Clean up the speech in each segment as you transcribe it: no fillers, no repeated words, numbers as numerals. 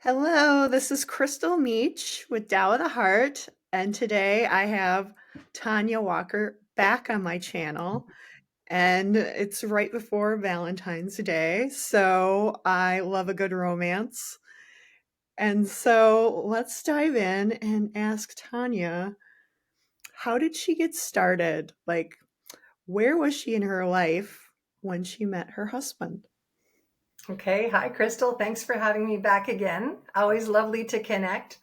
Hello, this is Crystal Meach with Tao of the Heart, and today I have Tanya Walker back on my channel, and it's right before Valentine's Day, so I love a good romance. And so let's dive in and ask Tanya, how did she get started? Like, where was she in her life when she met her husband? Okay. Hi, Crystal. Thanks for having me back again. Always lovely to connect.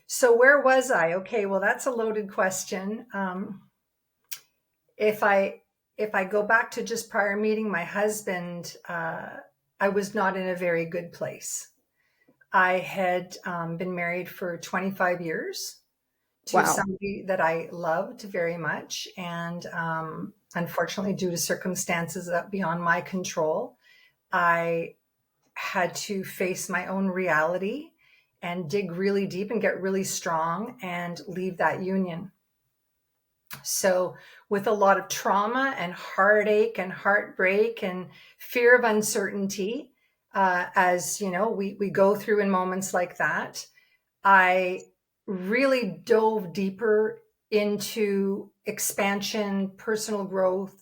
So where was I? Okay. Well, that's a loaded question. If I if I go back to just prior meeting my husband, I was not in a very good place. I had been married for 25 years to Wow. somebody that I loved very much. And unfortunately, due to circumstances that beyond my control, I had to face my own reality and dig really deep and get really strong and leave that union. So, with a lot of trauma and heartache and heartbreak and fear of uncertainty, as you know, we go through in moments like that, I really dove deeper into expansion, personal growth,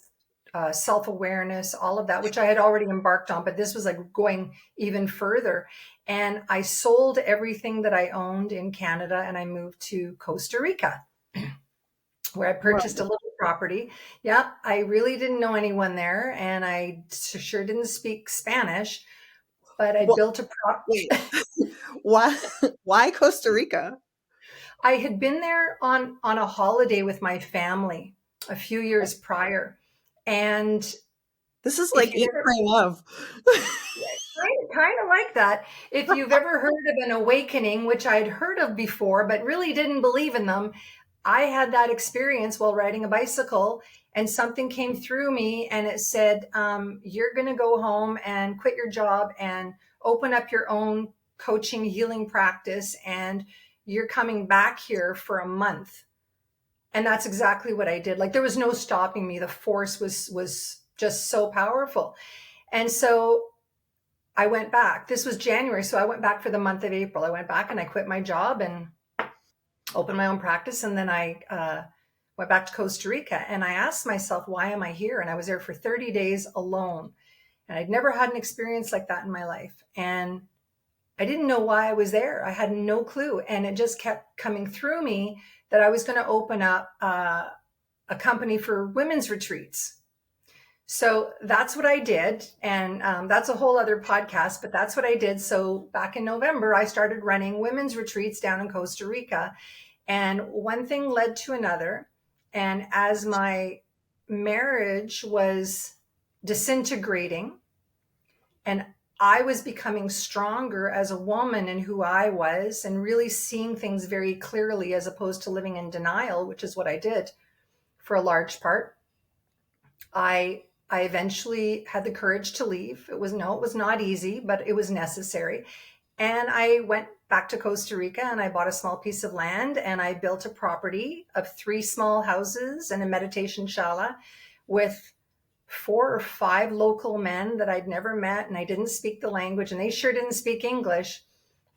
self-awareness, all of that, which I had already embarked on, but this was like going even further. And I sold everything that I owned in Canada and I moved to Costa Rica, where I purchased a Whoa. little property. Yeah, I really didn't know anyone there and I sure didn't speak Spanish, but I Well, built a wait. Why why Costa Rica? I had been there on a holiday with my family a few years prior. And This is if like you've Eat, ever Pray, Love. kind of like that, if you've ever heard of an awakening, which I'd heard of before, but really didn't believe in them, I had that experience while riding a bicycle and something came through me and it said, you're going to go home and quit your job and open up your own coaching healing practice. And you're coming back here for a month. And that's exactly what I did. Like there was no stopping me. The force was just so powerful. And so I went back. This was January, so I went back for the month of April. I went back and I quit my job and opened my own practice. And then I went back to Costa Rica and I asked myself, why am I here? And I was there for 30 days alone. And I'd never had an experience like that in my life. And I didn't know why I was there. I had no clue. And it just kept coming through me that I was going to open up a company for women's retreats. So that's what I did. And that's a whole other podcast, but that's what I did. So back in November, I started running women's retreats down in Costa Rica. And one thing led to another. And as my marriage was disintegrating and I was becoming stronger as a woman in who I was and really seeing things very clearly as opposed to living in denial, which is what I did for a large part. I eventually had the courage to leave. It was not easy, but it was necessary. And I went back to Costa Rica and I bought a small piece of land and I built a property of 3 small houses and a meditation shala with 4 or 5 local men that I'd never met and I didn't speak the language and they sure didn't speak English.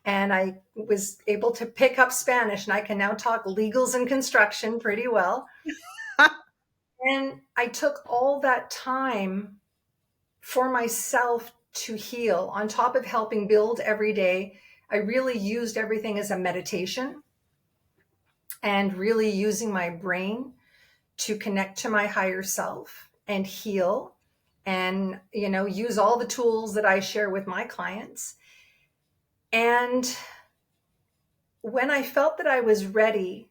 And I was able to pick up Spanish and I can now talk legals and construction pretty well. And I took all that time for myself to heal on top of helping build every day. I really used everything as a meditation and really using my brain to connect to my higher self and heal and, use all the tools that I share with my clients. And when I felt that I was ready,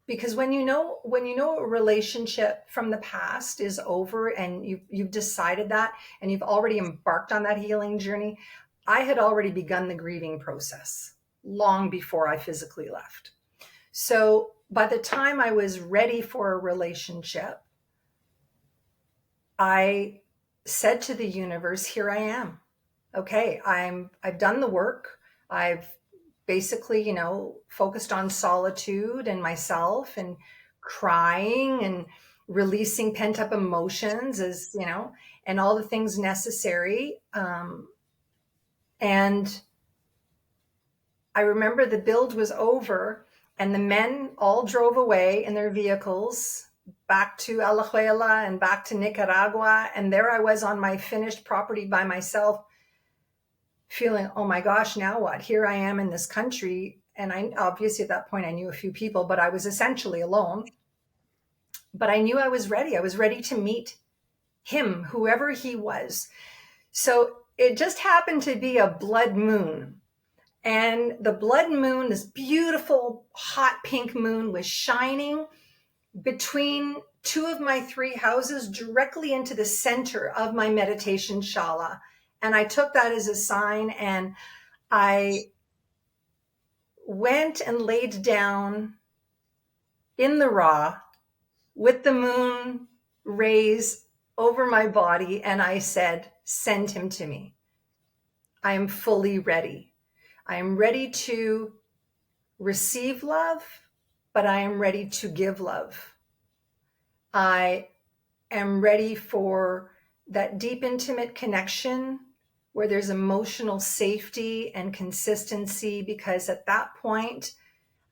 because when you know a relationship from the past is over and you've decided that and you've already embarked on that healing journey, I had already begun the grieving process long before I physically left. So by the time I was ready for a relationship, I said to the universe, here I am. Okay, I've done the work. I've basically, focused on solitude and myself and crying and releasing pent up emotions and all the things necessary. And I remember the build was over and the men all drove away in their vehicles back to Alajuela and back to Nicaragua. And there I was on my finished property by myself, feeling, oh my gosh, now what? Here I am in this country. And I obviously at that point I knew a few people, but I was essentially alone. But I knew I was ready. I was ready to meet him, whoever he was. So it just happened to be a blood moon. And the blood moon, this beautiful hot pink moon, was shining between two of my three houses directly into the center of my meditation shala. And I took that as a sign, and I went and laid down in the raw with the moon rays over my body. And I said, send him to me. I am fully ready. I am ready to receive love, but I am ready to give love. I am ready for that deep, intimate connection where there's emotional safety and consistency, because at that point,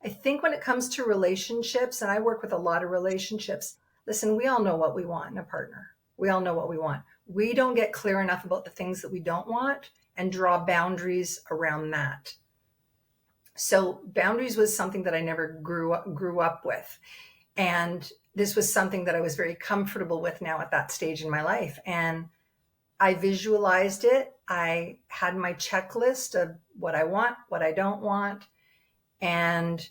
I think when it comes to relationships, and I work with a lot of relationships, listen, we all know what we want in a partner. We all know what we want. We don't get clear enough about the things that we don't want and draw boundaries around that. So boundaries was something that I never grew up with. And this was something that I was very comfortable with now at that stage in my life. And I visualized it. I had my checklist of what I want, what I don't want. And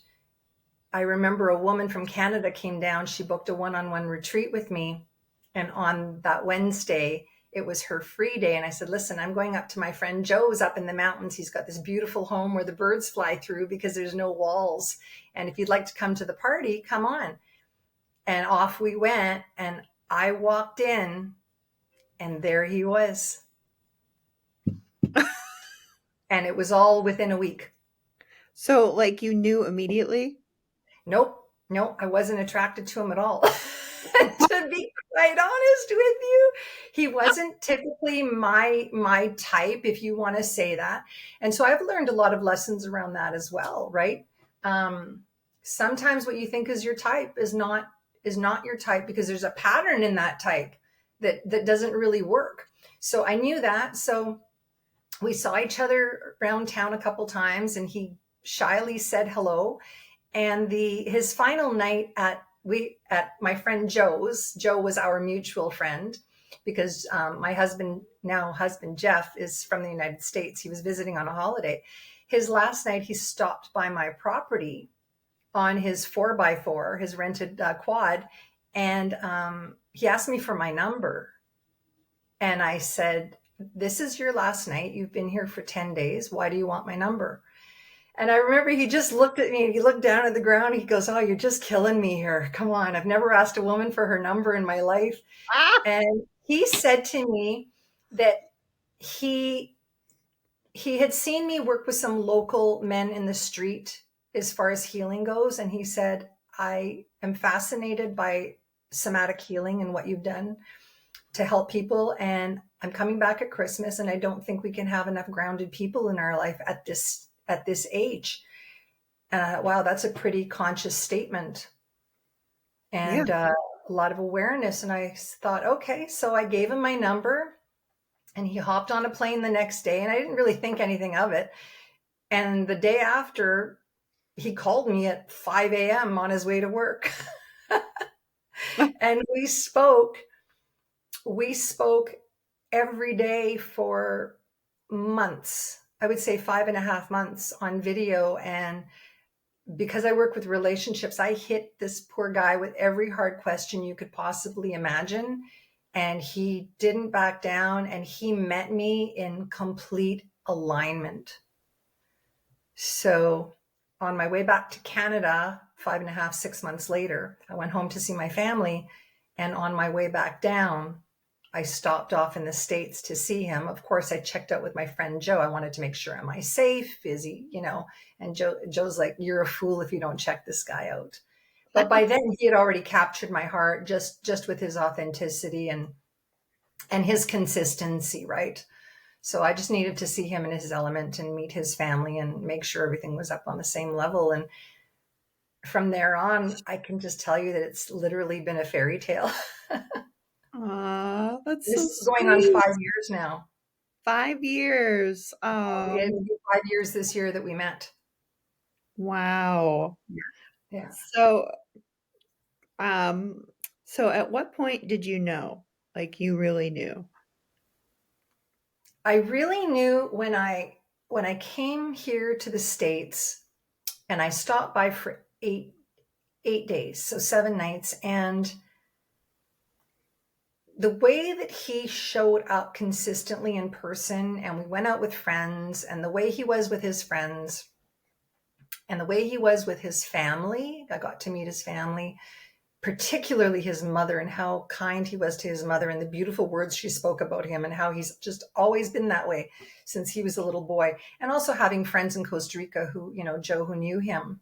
I remember a woman from Canada came down. She booked a one-on-one retreat with me. And on that Wednesday, it was her free day. And I said, listen, I'm going up to my friend Joe's up in the mountains. He's got this beautiful home where the birds fly through because there's no walls. And if you'd like to come to the party, come on. And off we went. And I walked in and there he was. And it was all within a week. So, like, you knew immediately? Nope. I wasn't attracted to him at all. To be quite honest with you, he wasn't typically my type, if you want to say that. And so I've learned a lot of lessons around that as well, right? Sometimes what you think is your type is not your type, because there's a pattern in that type that doesn't really work. So I knew that. So we saw each other around town a couple times, and he shyly said hello. And his final night at my friend Joe's. Joe was our mutual friend, because my husband Jeff is from the United States. He was visiting on a holiday. His last night, he stopped by my property on his 4x4, his rented quad, and he asked me for my number. And I said, this is your last night. You've been here for 10 days. Why do you want my number? And I remember he just looked at me and he looked down at the ground. He goes, oh, you're just killing me here. Come on. I've never asked a woman for her number in my life. And he said to me that he had seen me work with some local men in the street as far as healing goes. And he said, I am fascinated by somatic healing and what you've done to help people. And I'm coming back at Christmas, and I don't think we can have enough grounded people in our life at this age. And I thought, wow, that's a pretty conscious statement, and a lot of awareness. And I thought, okay, so I gave him my number, and he hopped on a plane the next day, and I didn't really think anything of it. And the day after, he called me at 5 a.m. on his way to work. And we spoke every day for months. I would say 5.5 months on video. And because I work with relationships, I hit this poor guy with every hard question you could possibly imagine. And he didn't back down, and he met me in complete alignment. So on my way back to Canada, 5.5, 6 months later, I went home to see my family. And on my way back down, I stopped off in the States to see him. Of course, I checked out with my friend Joe. I wanted to make sure, am I safe? Is he, and Joe's like, you're a fool if you don't check this guy out. But by then he had already captured my heart just with his authenticity and his consistency, right? So I just needed to see him in his element and meet his family and make sure everything was up on the same level. And from there on, I can just tell you that it's literally been a fairy tale. Aw, that's This so is going on sweet. 5 years now. 5 years. It'll be 5 years this year that we met. Wow. Yeah. So, um, so at what point did you know? Like you really knew? I really knew when I came here to the States and I stopped by for 8 days, so 7 nights, and the way that he showed up consistently in person, and we went out with friends, and the way he was with his friends, and the way he was with his family, I got to meet his family, particularly his mother, and how kind he was to his mother, and the beautiful words she spoke about him, and how he's just always been that way since he was a little boy. And also having friends in Costa Rica who, Joe, who knew him,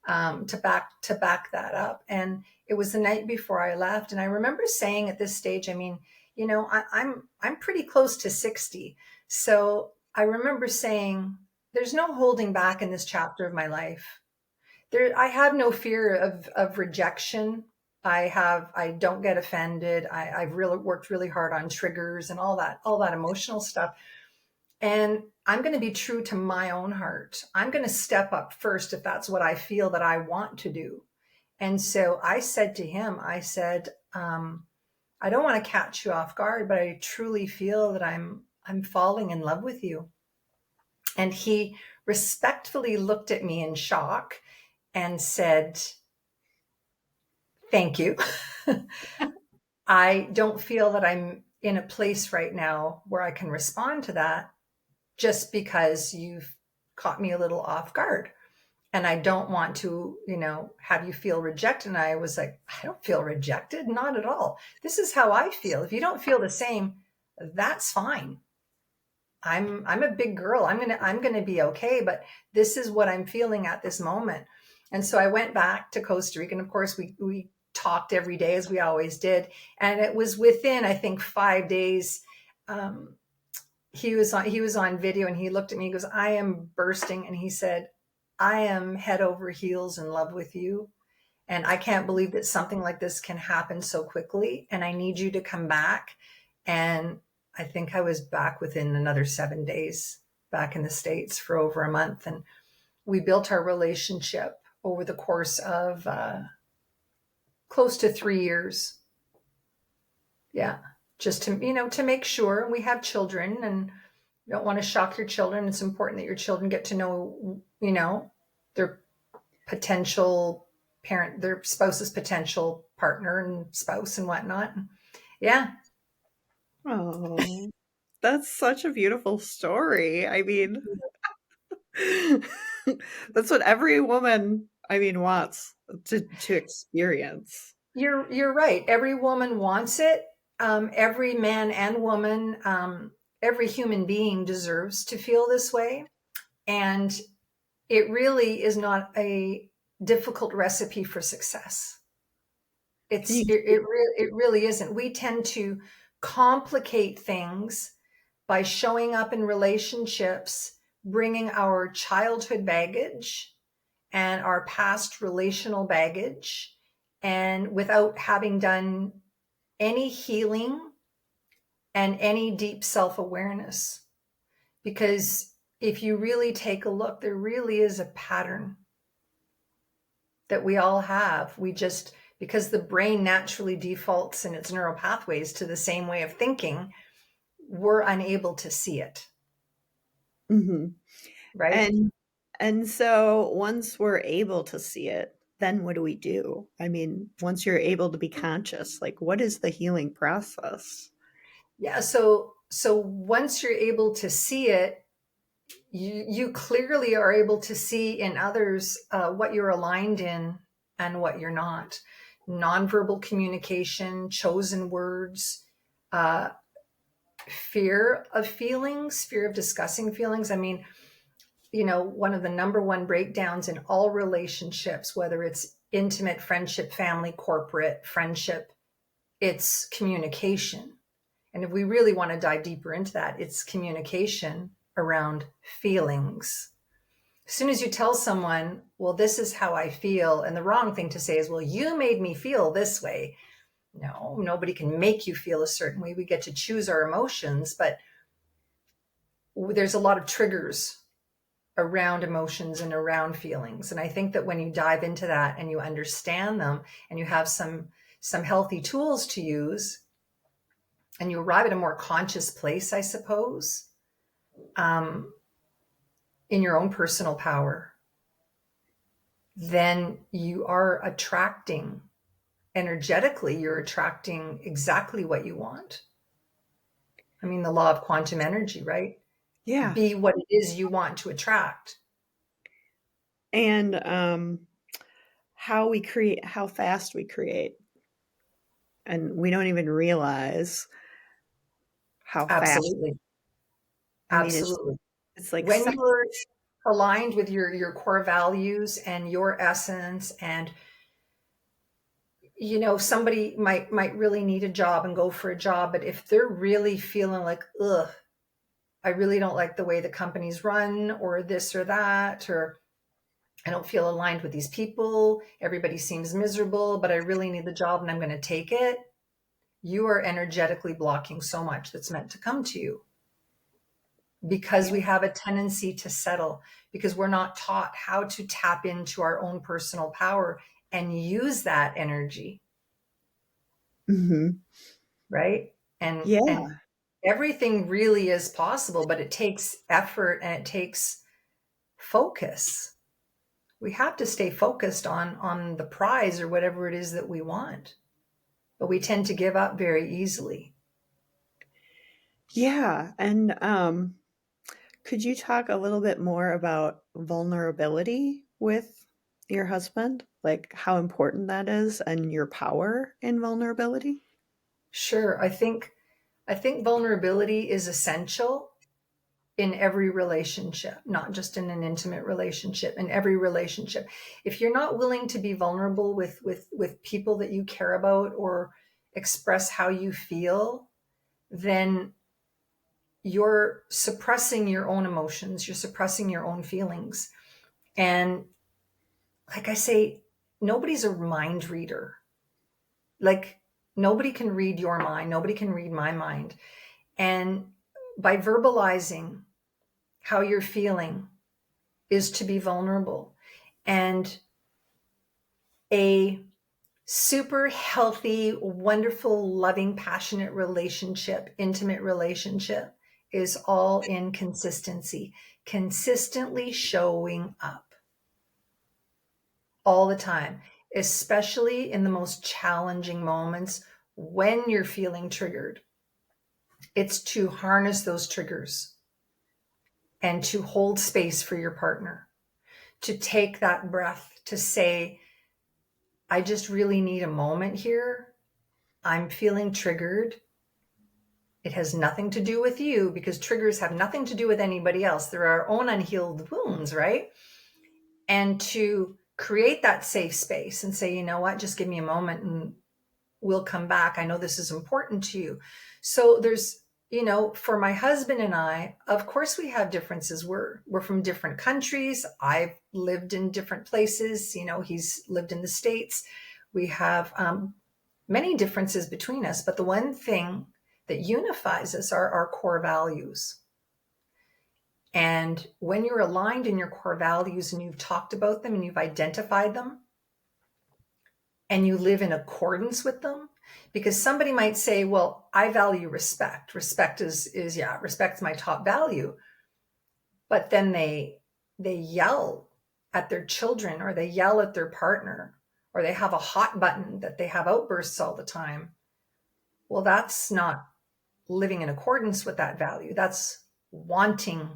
to back that up. And it was the night before I left, and I remember saying at this stage, I mean, I'm pretty close to 60, so I remember saying, "There's no holding back in this chapter of my life. I have no fear of rejection. I don't get offended. I've really worked really hard on triggers and all that emotional stuff. And I'm going to be true to my own heart. I'm going to step up first if that's what I feel that I want to do." And so I said to him, I said, "I don't want to catch you off guard, but I truly feel that I'm falling in love with you." And he respectfully looked at me in shock and said, "Thank you." I don't feel that I'm in a place right now where I can respond to that, just because you've caught me a little off guard. And I don't want to, have you feel rejected. And I was like, "I don't feel rejected. Not at all. This is how I feel. If you don't feel the same, that's fine. I'm a big girl. I'm gonna be okay. But this is what I'm feeling at this moment." And so I went back to Costa Rica, and of course we talked every day as we always did. And it was within, I think, 5 days. Um, he was on video, and he looked at me. He goes, "I am bursting," and he said, "I am head over heels in love with you. And I can't believe that something like this can happen so quickly. And I need you to come back." And I think I was back within another 7 days, back in the States for over a month. And we built our relationship over the course of close to 3 years. Yeah. Just to make sure. We have children, and you don't want to shock your children. It's important that your children get to know, their potential parent, their spouse's potential partner and spouse and whatnot. Yeah. Oh, that's such a beautiful story. I mean, that's what every woman, wants to experience. You're right. Every woman wants it. Every man and woman, every human being deserves to feel this way. And it really is not a difficult recipe for success. Can It's you it, it, re- it really isn't. We tend to complicate things by showing up in relationships, bringing our childhood baggage and our past relational baggage, and without having done any healing and any deep self awareness. Because if you really take a look, there really is a pattern that we all have. We just, because the brain naturally defaults in its neural pathways to the same way of thinking, we're unable to see it, Mhm. right? And so once we're able to see it, then what do we do? Once you're able to be conscious, like what is the healing process? Yeah. So once you're able to see it, you clearly are able to see in others what you're aligned in and what you're not. Nonverbal communication, chosen words, uh, fear of feelings, fear of discussing feelings. One of the number one breakdowns in all relationships, whether it's intimate friendship, family, corporate friendship, it's communication. And if we really want to dive deeper into that, it's communication around feelings. As soon as you tell someone, well, this is how I feel, and the wrong thing to say is, well, you made me feel this way. No, nobody can make you feel a certain way. We get to choose our emotions, but there's a lot of triggers around emotions and around feelings. And I think that when you dive into that and you understand them and you have some healthy tools to use and you arrive at a more conscious place, I suppose, in your own personal power, then you are attracting energetically, you're attracting exactly what you want. I mean, the law of quantum energy, right? Yeah. Be what it is you want to attract. And how fast we create. And we don't even realize how fast. Absolutely. I mean, Absolutely. it's like When seconds. you're aligned with your core values and your essence, and somebody might really need a job and go for a job, but if they're really feeling like, ugh, I really don't like the way the company's run, or this or that, or I don't feel aligned with these people, everybody seems miserable, but I really need the job and I'm going to take it, you are energetically blocking so much that's meant to come to you, because Yeah. we have a tendency to settle, because we're not taught how to tap into our own personal power and use that energy, Hmm. right? And Yeah. everything really is possible, but it takes effort and it takes focus. We have to stay focused on the prize or whatever it is that we want, but we tend to give up very easily. Yeah. And could you talk a little bit more about vulnerability with your husband? Like how important that is and your power in vulnerability? Sure. I think vulnerability is essential in every relationship, not just in an intimate relationship, in every relationship. If you're not willing to be vulnerable with people that you care about, or express how you feel, then you're suppressing your own emotions, you're suppressing your own feelings. And like I say, nobody's a mind reader. Like, nobody can read your mind, nobody can read my mind. And by verbalizing how you're feeling is to be vulnerable. And a super healthy, wonderful, loving, passionate relationship, intimate relationship, is all in consistency, consistently showing up all the time, especially in the most challenging moments when you're feeling triggered. It's to harness those triggers and to hold space for your partner, to take that breath, to say, I just really need a moment here. I'm feeling triggered. It has nothing to do with you, because triggers have nothing to do with anybody else. They're our own unhealed wounds, right? And to create that safe space and say, you know what, just give me a moment and we'll come back. I know this is important to you. So there's, for my husband and I, of course we have differences. We're from different countries. I've lived in different places. He's lived in the States. We have many differences between us, but the one thing that unifies us are our core values. And when you're aligned in your core values and you've talked about them and you've identified them and you live in accordance with them, because somebody might say, well, I value respect. Respect is yeah, respect's my top value. But then they yell at their children, or they yell at their partner, or they have a hot button that they have outbursts all the time. Well, that's not living in accordance with that value. That's wanting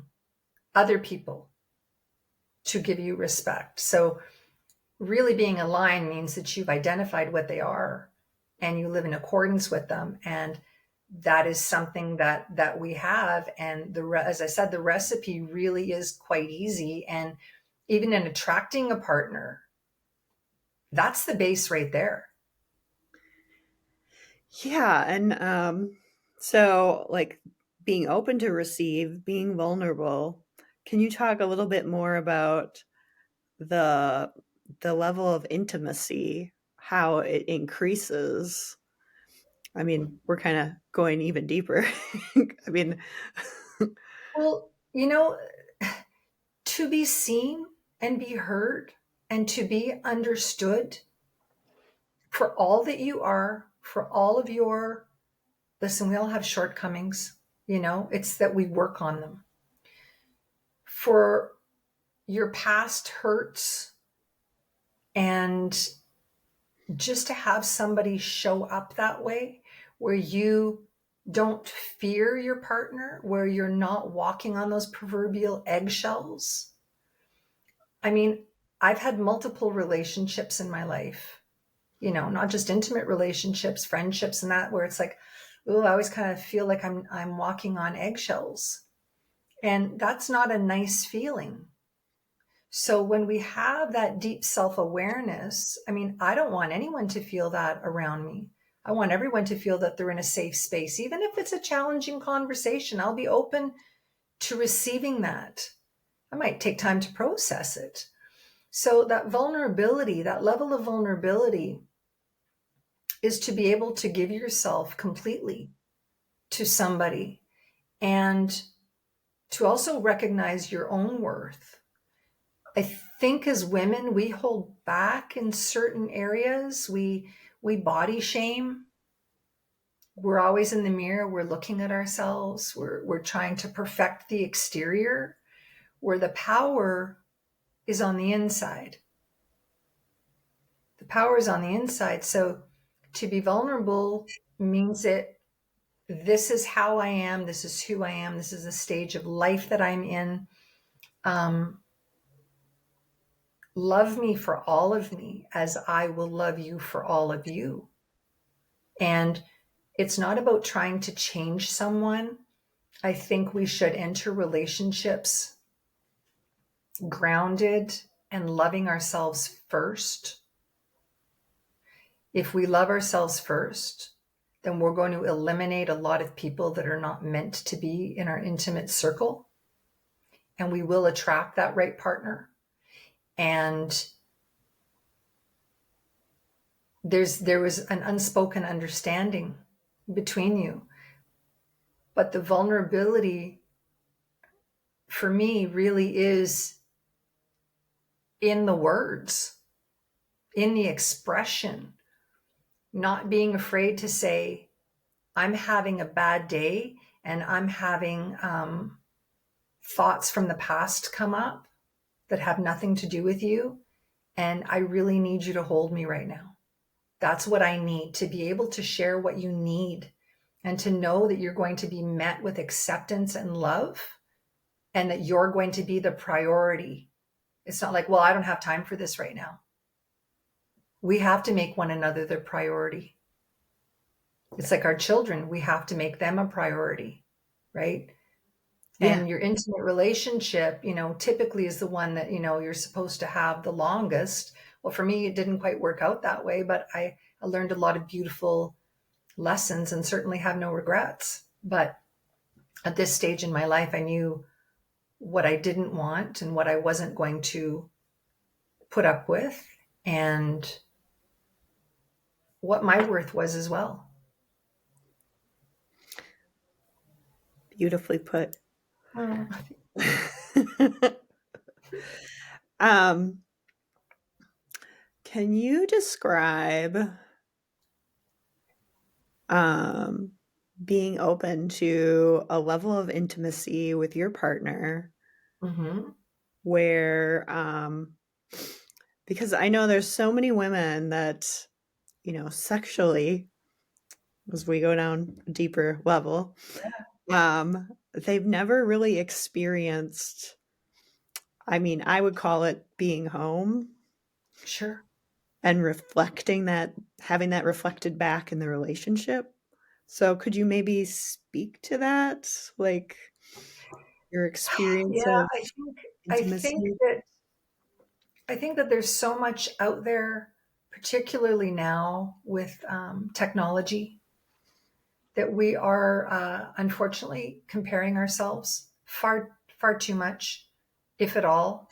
other people to give you respect. So really being aligned means that you've identified what they are and you live in accordance with them. And that is something that we have. And as I said, the recipe really is quite easy. And even in attracting a partner, that's the base right there. Yeah. And So, like being open to receive, being vulnerable. Can you talk a little bit more about the the level of intimacy, how it increases? I mean, we're kind of going even deeper. I mean, Well, to be seen and be heard and to be understood for all that you are, for all of your, listen, we all have shortcomings, it's that we work on them. For your past hurts, and just to have somebody show up that way, where you don't fear your partner, where you're not walking on those proverbial eggshells. I mean, I've had multiple relationships in my life, not just intimate relationships, friendships and that, where it's like, oh, I always kind of feel like I'm walking on eggshells. And that's not a nice feeling. So when we have that deep self-awareness, I mean, I don't want anyone to feel that around me. I want everyone to feel that they're in a safe space. Even if it's a challenging conversation, I'll be open to receiving that. I might take time to process it. So that vulnerability, that level of vulnerability, is to be able to give yourself completely to somebody, and to also recognize your own worth. I think as women, we hold back in certain areas. We body shame. We're always in the mirror. We're looking at ourselves. We're trying to perfect the exterior, where the power is on the inside. The power is on the inside. So to be vulnerable means that this is how I am. This is who I am. This is the stage of life that I'm in. Love me for all of me as I will love you for all of you. And it's not about trying to change someone. I think we should enter relationships grounded and loving ourselves first. If we love ourselves first, then we're going to eliminate a lot of people that are not meant to be in our intimate circle. And we will attract that right partner. And there was an unspoken understanding between you. But the vulnerability for me really is in the words, in the expression, not being afraid to say, I'm having a bad day and I'm having thoughts from the past come up that have nothing to do with you. And I really need you to hold me right now. That's what I need, to be able to share what you need and to know that you're going to be met with acceptance and love, and that you're going to be the priority. It's not like, well, I don't have time for this right now. We have to make one another the priority. It's like our children, we have to make them a priority, right? yeah. And your intimate relationship, typically is the one that, you're supposed to have the longest. Well, for me, it didn't quite work out that way, but I learned a lot of beautiful lessons and certainly have no regrets. But at this stage in my life, I knew what I didn't want and what I wasn't going to put up with, and what my worth was as well. Beautifully put. Oh. Can you describe being open to a level of intimacy with your partner Mm-hmm. where, because I know there's so many women that, sexually, as we go down a deeper level, they've never really experienced, I mean, I would call it being home. Sure. And reflecting that, having that reflected back in the relationship. So could you maybe speak to that? Like your experience Yeah, of I think intimacy? that there's so much out there, particularly now with technology, that we are unfortunately comparing ourselves far too much, if at all.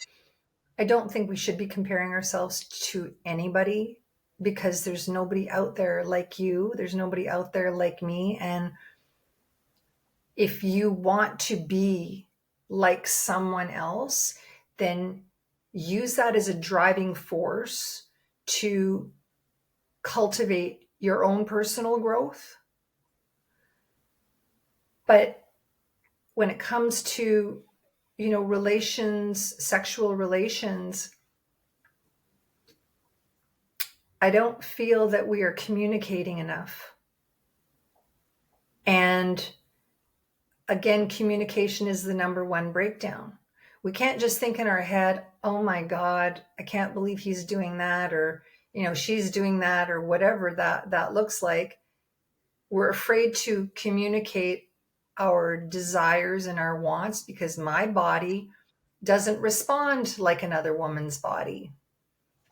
I don't think we should be comparing ourselves to anybody, because there's nobody out there like you. There's nobody out there like me. And if you want to be like someone else, then use that as a driving force to cultivate your own personal growth. But when it comes to, relations, sexual relations, I don't feel that we are communicating enough. And again, communication is the number one breakdown. We can't just think in our head, oh my God, I can't believe he's doing that, or, she's doing that, or whatever that looks like. We're afraid to communicate our desires and our wants because my body doesn't respond like another woman's body,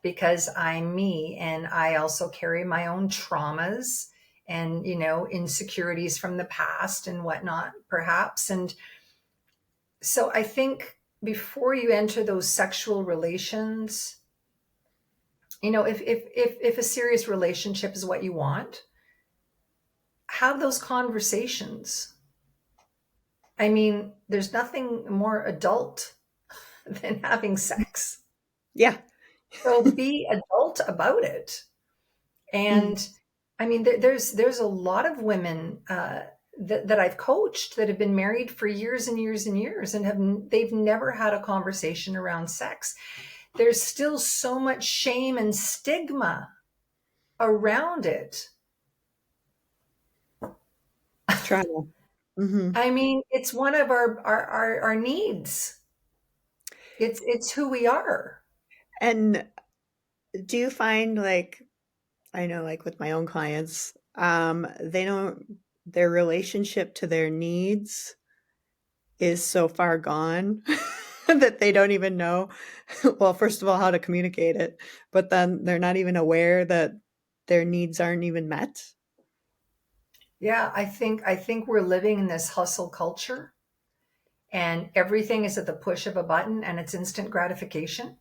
because I'm me, and I also carry my own traumas and, insecurities from the past and whatnot, perhaps. And so I think before you enter those sexual relations, if a serious relationship is what you want, have those conversations. I mean, there's nothing more adult than having sex. Yeah. So be adult about it. Mhm. And I mean, there's a lot of women that I've coached that have been married for years and years and years, and they've never had a conversation around sex. There's still so much shame and stigma around it. Trauma. Mhm. I mean, it's one of our needs. It's who we are. And do you find, like, I know, like, with my own clients, they don't their relationship to their needs is so far gone that they don't even know, well, first of all, how to communicate it, but then they're not even aware that their needs aren't even met? Yeah, I think we're living in this hustle culture, and everything is at the push of a button, and it's instant gratification.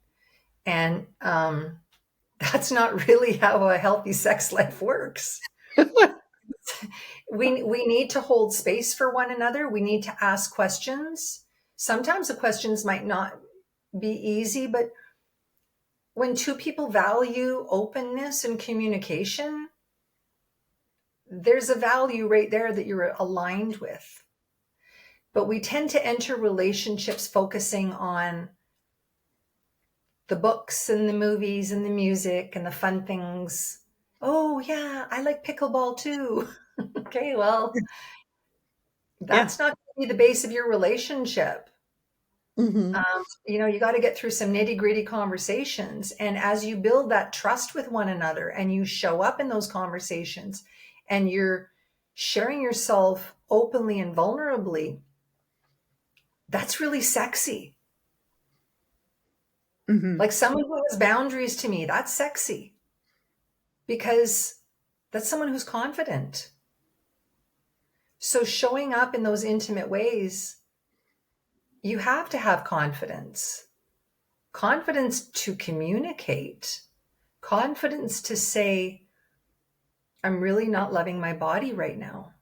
And that's not really how a healthy sex life works. We need to hold space for one another. We need to ask questions. Sometimes the questions might not be easy, but when two people value openness and communication, there's a value right there that you're aligned with. But we tend to enter relationships focusing on the books and the movies and the music and the fun things. Oh, yeah, I like pickleball too. Okay, well, Yeah. that's not going to be the base of your relationship. Mhm. You got to get through some nitty gritty conversations. And as you build that trust with one another and you show up in those conversations and you're sharing yourself openly and vulnerably, that's really sexy. Mhm. Like someone who has boundaries, to me, that's sexy, because that's someone who's confident. So showing up in those intimate ways, you have to have confidence to communicate, confidence to say, I'm really not loving my body right now.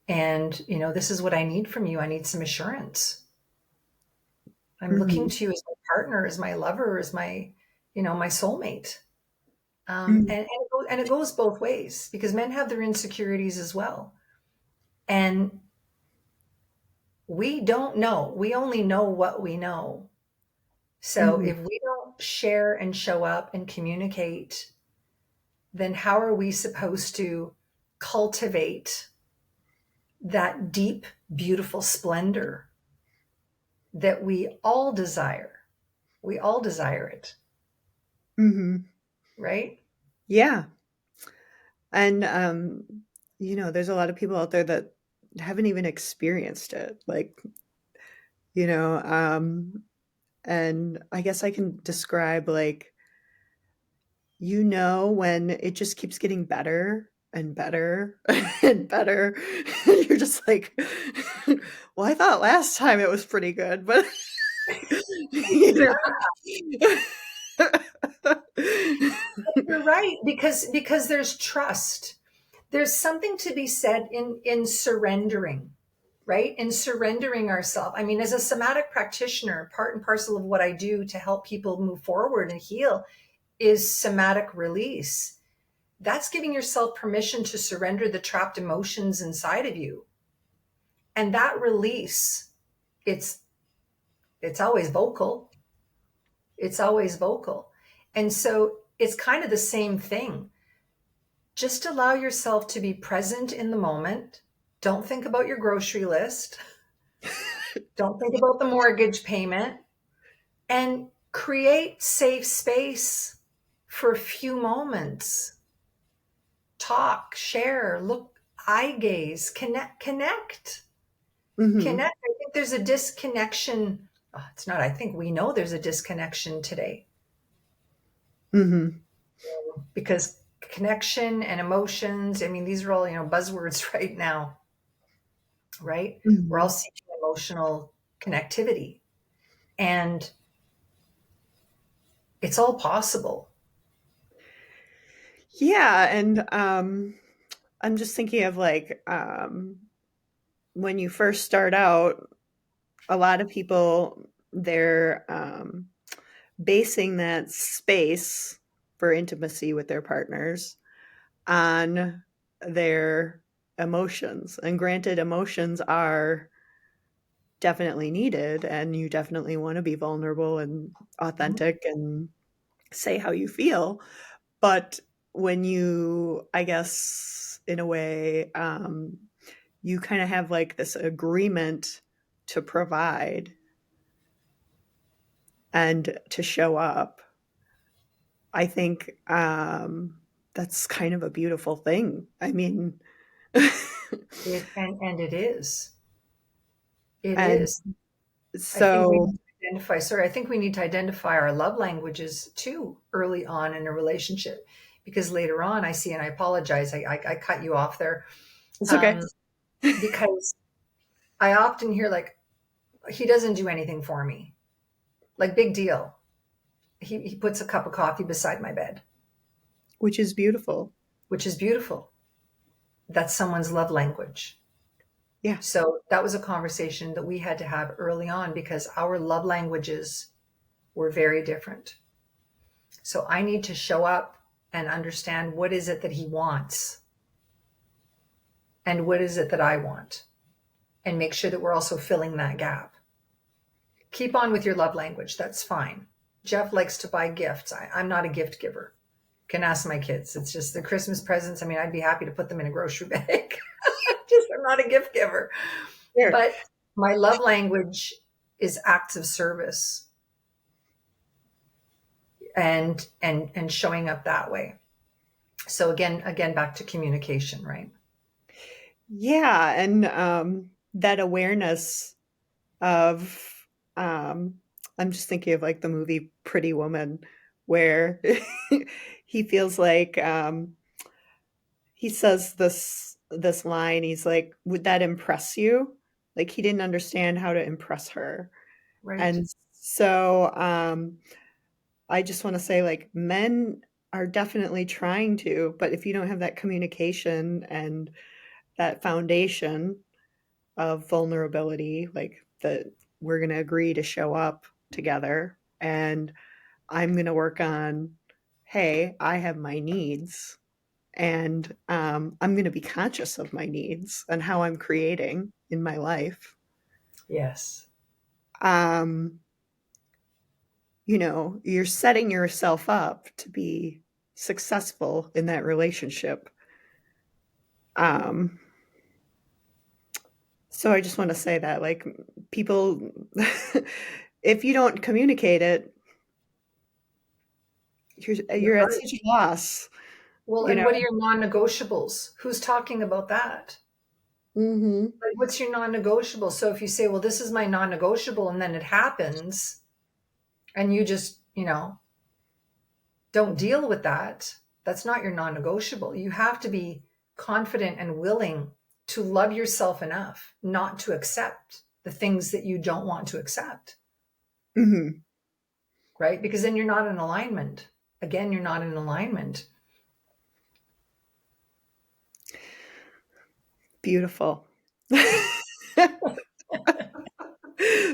And, this is what I need from you. I need some assurance. I'm looking Mhm. to you as my partner, as my lover, as my soulmate. Mhm. And it goes both ways, because men have their insecurities as well. And we don't know. We only know what we know. So Mhm. if we don't share and show up and communicate, then how are we supposed to cultivate that deep, beautiful splendor that we all desire? We all desire it, Mhm. right? Yeah. And, there's a lot of people out there that haven't even experienced it. Like, you know, and I guess I can describe, like, when it just keeps getting better. and better and better. You're just like, well, I thought last time it was pretty good, but you know. You're right, because there's trust. There's something to be said in surrendering, right? In surrendering ourselves. I mean, as a somatic practitioner, part and parcel of what I do to help people move forward and heal is somatic release. That's giving yourself permission to surrender the trapped emotions inside of you. And that release, it's it's always vocal. It's always vocal. And so it's kind of the same thing. Just allow yourself to be present in the moment. Don't think about your grocery list. Don't think about the mortgage payment, and create safe space for a few moments. Talk, share, look, eye gaze, connect. Mhm, Connect. I think there's a disconnection. Oh, it's not, I think we know there's a disconnection today, mhm, because connection and emotions, I mean, these are all, buzzwords right now, right? We're all mhm. seeking emotional connectivity, and it's all possible. Yeah, and, I'm just thinking of, like, when you first start out, a lot of people, they're, basing that space for intimacy with their partners on their emotions, and granted, emotions are definitely needed, and you definitely wanna be vulnerable and Mhm. authentic and say how you feel, but when you, I guess, in a way, you kinda have, like, this agreement to provide and to show up, I think, that's kind of a beautiful thing. I mean, And it is. It and is. I think we so need to identify, I think we need to identify our love languages too early on in a relationship, because later on I see, and I apologize, I cut you off there. it's okay. Um, because I often hear like, he doesn't do anything for me. Like, big deal. He puts a cup of coffee beside my bed, Which is beautiful. which is beautiful. That's someone's love language. Yeah. So that was a conversation that we had to have early on, because our love languages were very different. So I need to show up and understand, what is it that he wants and what is it that I want, and make sure that we're also filling that gap. Keep on with your love language. That's fine. Jeff likes to buy gifts. I'm not a gift giver. Can ask my kids. It's just the Christmas presents. I mean, I'd be happy to put them in a grocery bag. I'm not a gift giver. Sure. But my love language is acts of service, and showing up that way. So again, back to communication, right? Yeah, and, that awareness of, um I'm just thinking of, like, the movie Pretty Woman, where he feels like, he says this line, he's like, "Would that impress you?" Like, he didn't understand how to impress her, Right. and so, I just wanna say, like, men are definitely trying to, but if you don't have that communication and that foundation of vulnerability, like, that we're gonna agree to show up together, and I'm gonna work on, "Hey, I have my needs, and, I'm gonna be conscious of my needs and how I'm creating in my life." Yes. Um, you're setting yourself up to be successful in that relationship. Um, so I just wanna say that, like, people if you don't communicate it, You're you're at right. such a loss, Well, you and know? what are your non-negotiables? Who's talking about that? Mhm. Like, what's your non-negotiable? So if you say, well, this is my non-negotiable, and then it happens, and you just, don't deal with that, that's not your non-negotiable. You have to be confident and willing to love yourself enough not to accept the things that you don't want to accept. Mm-hmm. Right? Because then you're not in alignment. Again, you're not in alignment. Beautiful.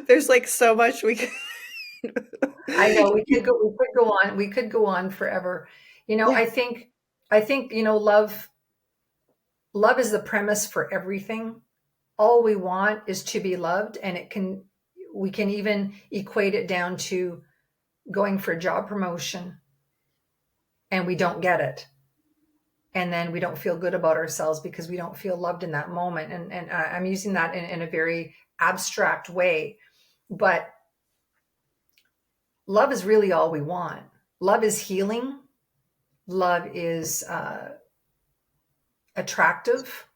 There's like so much we can. I know we could go on forever. Yeah. I think, love is the premise for everything. All we want is to be loved, and we can even equate it down to going for a job promotion and we don't get it. And then we don't feel good about ourselves because we don't feel loved in that moment. And I'm using that in a very abstract way, but love is really all we want. Love is healing. Love is attractive.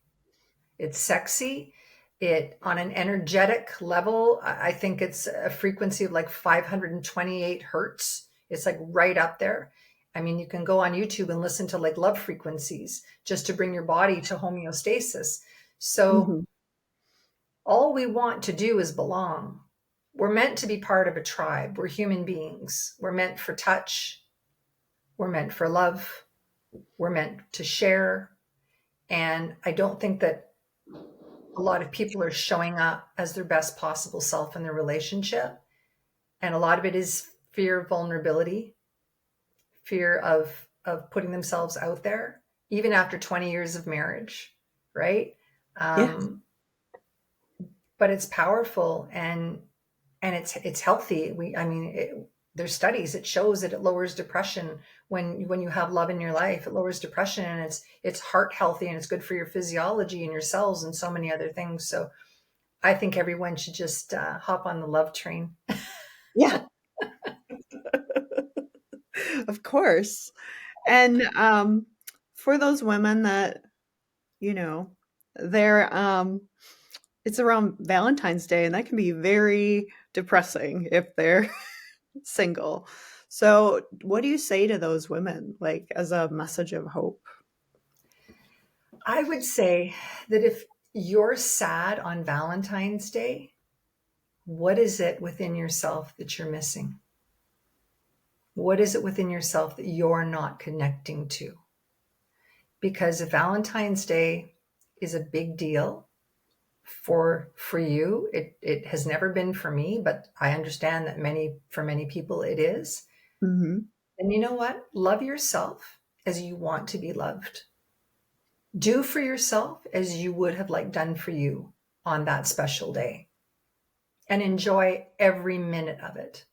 It's sexy. It, on an energetic level, I think it's a frequency of like 528 hertz. It's like right up there. I mean, you can go on YouTube and listen to like love frequencies just to bring your body to homeostasis. So Mm-hmm. all we want to do is belong. We're meant to be part of a tribe. We're human beings. We're meant for touch. We're meant for love. We're meant to share. And I don't think that a lot of people are showing up as their best possible self in their relationship. And a lot of it is fear of vulnerability, fear of putting themselves out there, even after 20 years of marriage, right? Yeah. But it's powerful and it's healthy. There's studies, it shows that it lowers depression when you have love in your life. It lowers depression, and it's heart healthy, and it's good for your physiology and your cells and so many other things. So I think everyone should just hop on the love train. Yeah. Of course. And for those women that, you know, they're it's around Valentine's Day, and that can be very depressing if they're single. So, what do you say to those women, like as a message of hope? I would say that if you're sad on Valentine's Day, what is it within yourself that you're missing? What is it within yourself that you're not connecting to? Because if Valentine's Day is a big deal for you, it has never been for me, but I understand that for many people it is. Mhm. And you know what? Love yourself as you want to be loved. Do for yourself as you would have like done for you on that special day, and enjoy every minute of it.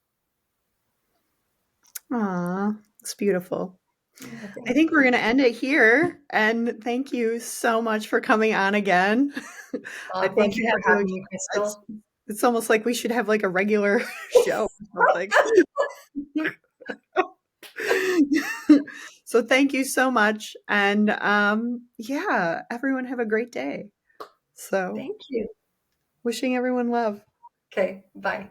Aw, it's beautiful. I I think. think we're gonna end it here, and thank you so much for coming on again. I think Thank we you for have to, like, having me, it's Crystal. it's almost like we should have, like, a regular show or something. So thank you so much, and, yeah, everyone have a great day. So, Thank you. wishing everyone love. Okay, bye.